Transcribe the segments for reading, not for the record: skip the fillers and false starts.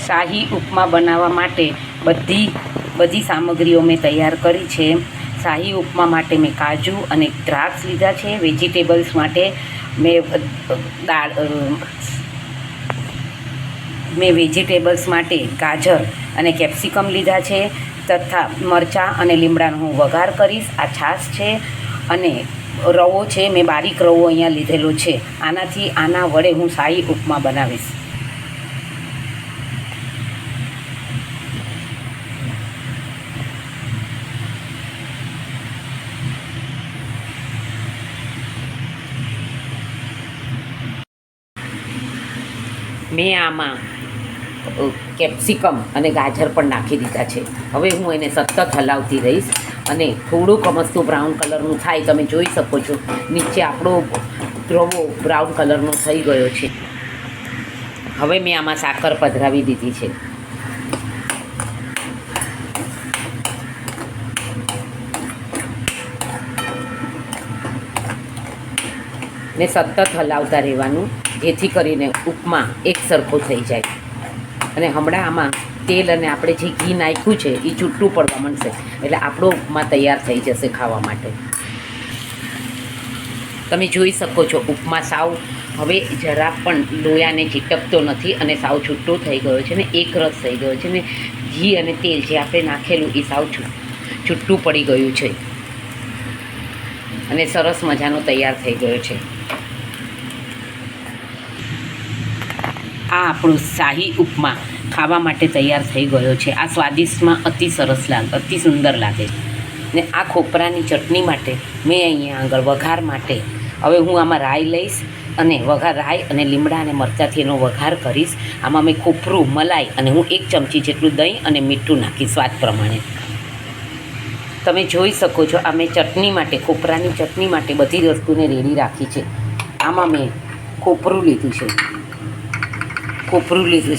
શાહી ઉપમા બનાવવા માટે બધી સામગ્રીઓ મેં તૈયાર કરી છે. શાહી ઉપમા માટે મેં કાજુ અને દ્રાક્ષ લીધા છે. વેજીટેબલ્સ માટે મેં વેજીટેબલ્સ માટે ગાજર અને કેપ્સિકમ લીધા છે તથા મરચાં અને લીમડાનો હું વઘાર કરીશ. આ છાશ છે અને રવો છે, મેં બારીક રવો અહીંયા લીધેલો છે. આના વડે હું શાહી ઉપમા બનાવીશ. મેં આમાં કેપ્સિકમ અને ગાજર પણ નાખી દીધા છે. હવે હું એને સતત હલાવતી રહીશ અને થોડુંક મસ્તું બ્રાઉન કલરનું થાય. તમે જોઈ શકો છો નીચે આપણો રવો બ્રાઉન કલરનો થઈ ગયો છે. હવે મેં આમાં સાકર પધરાવી દીધી છે. ને સતત હલાવતા રહેવાનું જેથી કરીને ઉપમા એક સરખો થઈ જાય. અને હમણાં આમાં તેલ અને આપણે જે ઘી નાખ્યું છે એ છૂટું પડવા માંડશે એટલે આપણો ઉપમા તૈયાર થઈ જશે ખાવા માટે. તમે જોઈ શકો છો ઉપમા સાવ હવે જરા પણ લોયાને ચીટકતો નથી અને સાવ છૂટો થઈ ગયો છે ને એક રસ થઈ ગયો છે ને ઘી અને તેલ જે આપણે નાખેલું એ સાવ છૂટું પડી ગયું છે અને સરસ મજાનો તૈયાર થઈ ગયો છે. આ આપણો શાહી ઉપમા ખાવા માટે તૈયાર થઈ ગયો છે. આ સ્વાદિષ્ટમાં અતિ સરસ અતિ સુંદર લાગે. ને આ ખોપરાની ચટણી માટે મેં અહીંયા આગળ વઘાર માટે હવે હું આમાં રાઈ લઈશ અને રાઈ અને લીમડા અને મરચાંથી એનો વઘાર કરીશ. આમાં મેં ખોપરું, મલાઈ અને હું 1 ચમચી જેટલું દહીં અને મીઠું નાખી સ્વાદ પ્રમાણે. તમે જોઈ શકો છો આ મેં ચટણી માટે ખોપરાની ચટણી માટે બધી વસ્તુને રેડી રાખી છે. આમાં મેં ખોપરું લીધું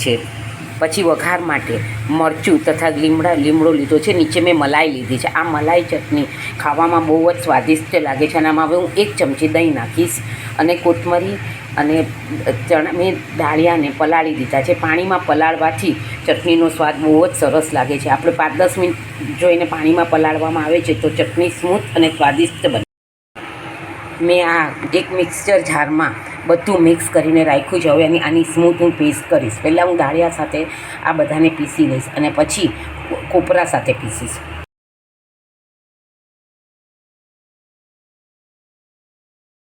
છે પછી વઘાર માટે મરચું તથા લીમડો લીધો છે. નીચે મેં મલાઈ લીધી છે. આ મલાઈ ચટણી ખાવામાં બહુ જ સ્વાદિષ્ટ લાગે છે. અને આમાં હવે હું 1 ચમચી દહીં નાખીશ અને કોથમરી અને ચણા મેં ડાળિયાને પલાળી દીધા છે. પાણીમાં પલાળવાથી ચટણીનો સ્વાદ બહુ જ સરસ લાગે છે. આપણે 5-10 મિનિટ જો એને પાણીમાં પલાળવામાં આવે છે તો ચટણી સ્મૂથ અને સ્વાદિષ્ટ બને. મેં આ એક મિક્સચર જારમાં બધું મિક્સ કરીને રાખ્યું છે. હવે આની સ્મૂથ હું પેસ્ટ કરીશ. પહેલાં હું ડાળિયા સાથે આ બધાને પીસી લઈશ અને પછી કોપરા સાથે પીસીશ.